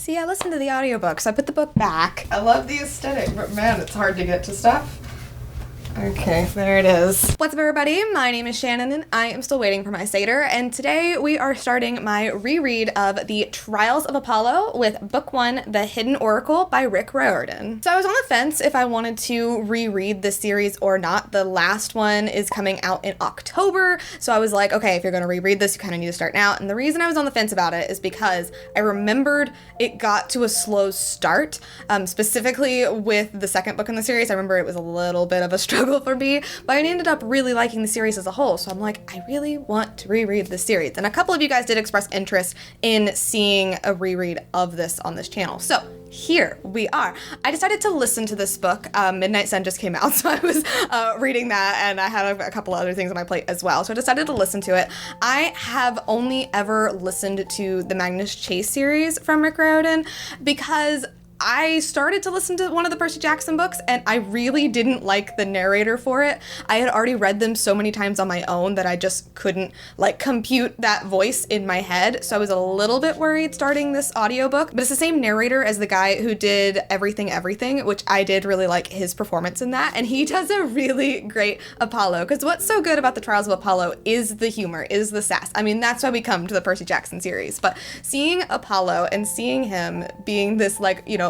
See, I listened to the audiobook, so I put the book back. I love the aesthetic, but man, it's hard to get to stuff. Okay, there it is. What's up, everybody? My name is Shannon, and I am still waiting for my Satyr, and today we are starting my reread of The Trials of Apollo with Book 1, The Hidden Oracle by Rick Riordan. So I was on the fence if I wanted to reread this series or not. The last one is coming out in October, so I was like, okay, if you're going to reread this, you kind of need to start now. And the reason I was on the fence about it is because I remembered it got to a slow start, specifically with the second book in the series. I remember it was a little bit of a struggle for me, but I ended up really liking the series as a whole, so I'm like, I really want to reread this series. And a couple of you guys did express interest in seeing a reread of this on this channel, so here we are. I decided to listen to this book. Midnight Sun just came out, so I was reading that, and I had a couple other things on my plate as well, so I decided to listen to it. I have only ever listened to the Magnus Chase series from Rick Riordan because I started to listen to one of the Percy Jackson books, and I really didn't like the narrator for it. I had already read them so many times on my own that I just couldn't, compute that voice in my head, so I was a little bit worried starting this audiobook. But it's the same narrator as the guy who did Everything, which I did really like his performance in that, and he does a really great Apollo, because what's so good about the Trials of Apollo is the humor, is the sass. I mean, that's why we come to the Percy Jackson series, but seeing Apollo and seeing him being this,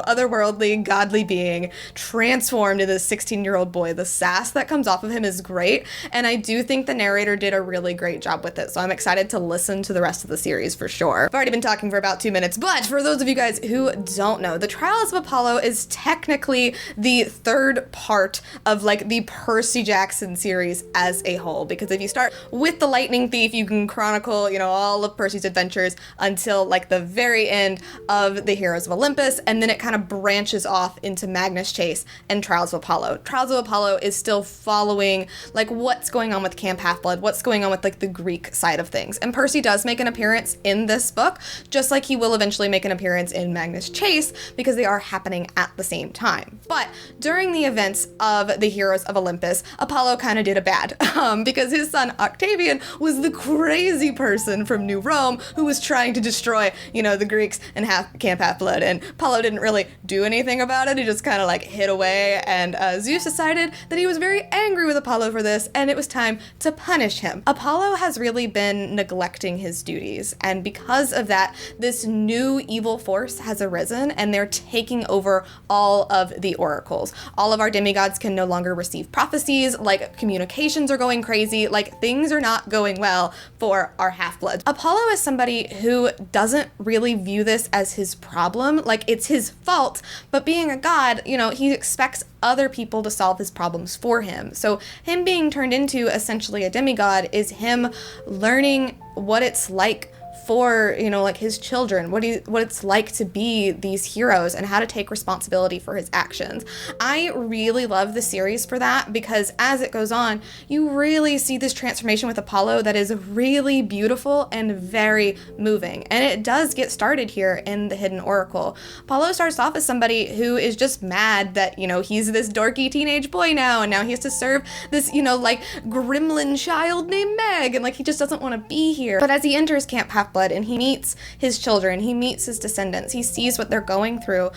otherworldly, godly being transformed into this 16-year-old boy, the sass that comes off of him is great, and I do think the narrator did a really great job with it, so I'm excited to listen to the rest of the series for sure. I've already been talking for about 2 minutes, but for those of you guys who don't know, The Trials of Apollo is technically the third part of the Percy Jackson series as a whole, because if you start with The Lightning Thief, you can chronicle, all of Percy's adventures until the very end of The Heroes of Olympus, and then it kind of branches off into Magnus Chase and Trials of Apollo. Trials of Apollo is still following what's going on with Camp Half-Blood, what's going on with the Greek side of things. And Percy does make an appearance in this book, just like he will eventually make an appearance in Magnus Chase, because they are happening at the same time. But during the events of the Heroes of Olympus, Apollo kind of did a bad, because his son Octavian was the crazy person from New Rome who was trying to destroy, the Greeks and Camp Half-Blood, and Apollo didn't really do anything about it. He just kind of hid away, and Zeus decided that he was very angry with Apollo for this, and it was time to punish him. Apollo has really been neglecting his duties, and because of that, this new evil force has arisen, and they're taking over all of the oracles. All of our demigods can no longer receive prophecies, communications are going crazy, things are not going well for our half-bloods. Apollo is somebody who doesn't really view this as his problem, it's his fault, but being a god, he expects other people to solve his problems for him. So him being turned into essentially a demigod is him learning what it's like for, his children, what it's like to be these heroes and how to take responsibility for his actions. I really love the series for that, because as it goes on, you really see this transformation with Apollo that is really beautiful and very moving. And it does get started here in The Hidden Oracle. Apollo starts off as somebody who is just mad that, he's this dorky teenage boy now, and now he has to serve this, gremlin child named Meg, and he just doesn't want to be here. But as he enters Camp Half-Blood and he meets his children, he meets his descendants, he sees what they're going through,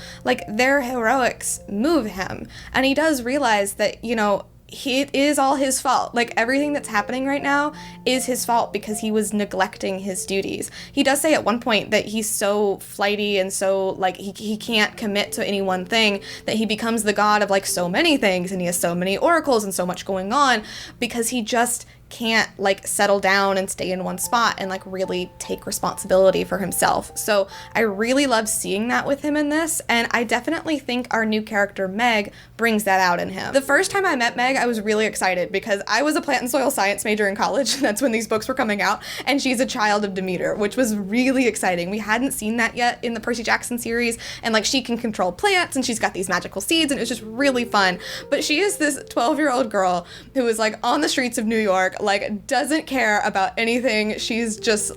their heroics move him, and he does realize that, it is all his fault. Everything that's happening right now is his fault because he was neglecting his duties. He does say at one point that he's so flighty and so, he can't commit to any one thing, that he becomes the god of, so many things, and he has so many oracles and so much going on because he just can't settle down and stay in one spot and really take responsibility for himself. So I really love seeing that with him in this, and I definitely think our new character Meg brings that out in him. The first time I met Meg, I was really excited because I was a plant and soil science major in college. That's when these books were coming out, and she's a child of Demeter, which was really exciting. We hadn't seen that yet in the Percy Jackson series, and she can control plants and she's got these magical seeds, and it was just really fun. But she is this 12-year-old girl who is on the streets of New York, doesn't care about anything. She's just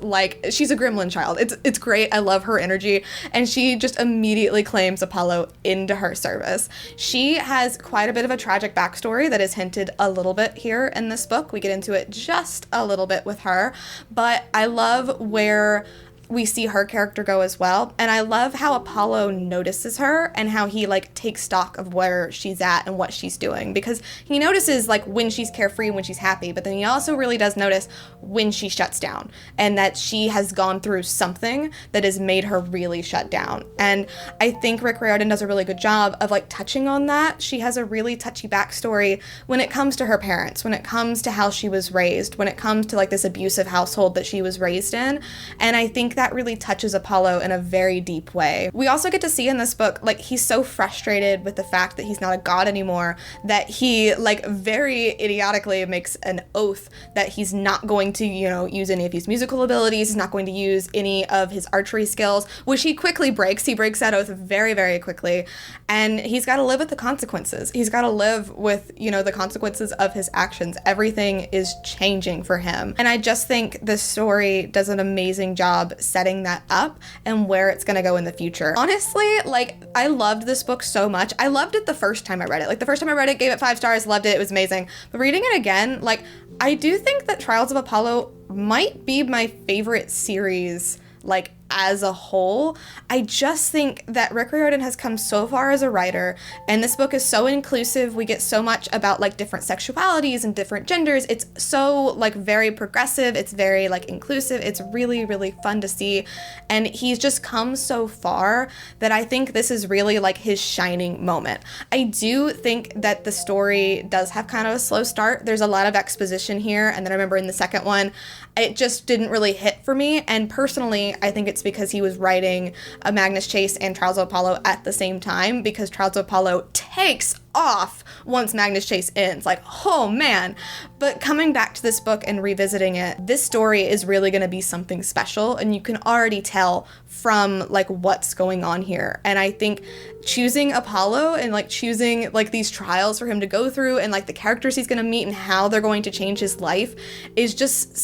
she's a gremlin child. It's great. I love her energy, and she just immediately claims Apollo into her service. She has quite a bit of a tragic backstory that is hinted a little bit here in this book. We get into it just a little bit with her, but I love where we see her character go as well. And I love how Apollo notices her and how he like takes stock of where she's at and what she's doing, because he notices like when she's carefree, when she's happy, but then he also really does notice when she shuts down and that she has gone through something that has made her really shut down. And I think Rick Riordan does a really good job of like touching on that. She has a really touchy backstory when it comes to her parents, when it comes to how she was raised, when it comes to like this abusive household that she was raised in. And I think that really touches Apollo in a very deep way. We also get to see in this book, like, he's so frustrated with the fact that he's not a god anymore that he like very idiotically makes an oath that he's not going to, you know, use any of his musical abilities. He's not going to use any of his archery skills, which he quickly breaks. He breaks that oath very, very quickly. And he's got to live with the consequences. He's got to live with, you know, the consequences of his actions. Everything is changing for him. And I just think the story does an amazing job setting that up and where it's going to go in the future. Honestly, like, I loved this book so much. I loved it the first time I read it. Like, the first time I read it, gave it 5 stars, loved it. It was amazing. But reading it again, like, I do think that Trials of Apollo might be my favorite series, like, as a whole. I just think that Rick Riordan has come so far as a writer, and this book is so inclusive. We get so much about like different sexualities and different genders. It's so like very progressive. It's very like inclusive. It's really, really fun to see. And he's just come so far that I think this is really like his shining moment. I do think that the story does have kind of a slow start. There's a lot of exposition here. And then I remember in the second one, it just didn't really hit for me. And personally, I think it's because he was writing a Magnus Chase and Trials of Apollo at the same time, because Trials of Apollo takes off once Magnus Chase ends. Like, oh man. But coming back to this book and revisiting it, this story is really going to be something special, and you can already tell from like what's going on here. And I think choosing Apollo and like choosing like these trials for him to go through and like the characters he's going to meet and how they're going to change his life is just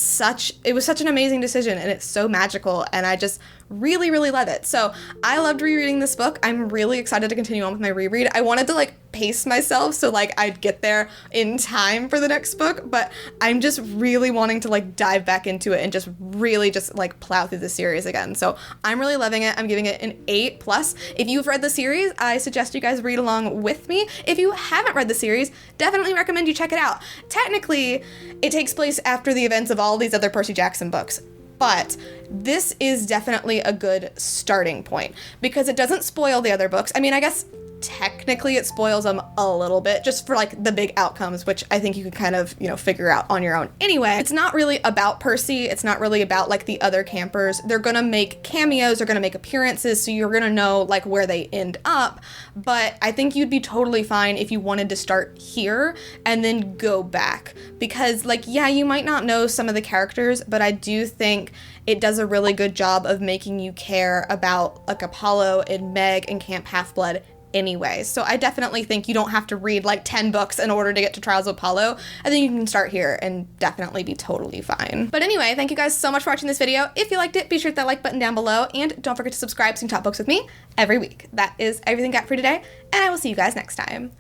it was such an amazing decision, and it's so magical, and I just really, really love it. So I loved rereading this book. I'm really excited to continue on with my reread. I wanted to like pace myself so like I'd get there in time for the next book, but I'm just really wanting to like dive back into it and just really just like plow through the series again. So I'm really loving it. I'm giving it an 8+. If you've read the series, I suggest you guys read along with me. If you haven't read the series, definitely recommend you check it out. Technically, it takes place after the events of all these other Percy Jackson books, but this is definitely a good starting point because it doesn't spoil the other books. I mean, I guess technically it spoils them a little bit just for like the big outcomes, which I think you can kind of, you know, figure out on your own. Anyway, it's not really about Percy. It's not really about like the other campers. They're gonna make cameos, they're gonna make appearances, so you're gonna know like where they end up. But I think you'd be totally fine if you wanted to start here and then go back, because like, yeah, you might not know some of the characters, but I do think it does a really good job of making you care about like Apollo and Meg and Camp Half-Blood anyway. So I definitely think you don't have to read like 10 books in order to get to Trials of Apollo. I think you can start here and definitely be totally fine. But anyway, thank you guys so much for watching this video. If you liked it, be sure to hit that like button down below, and don't forget to subscribe so you can talk books with me every week. That is everything got for today, and I will see you guys next time.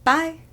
Bye!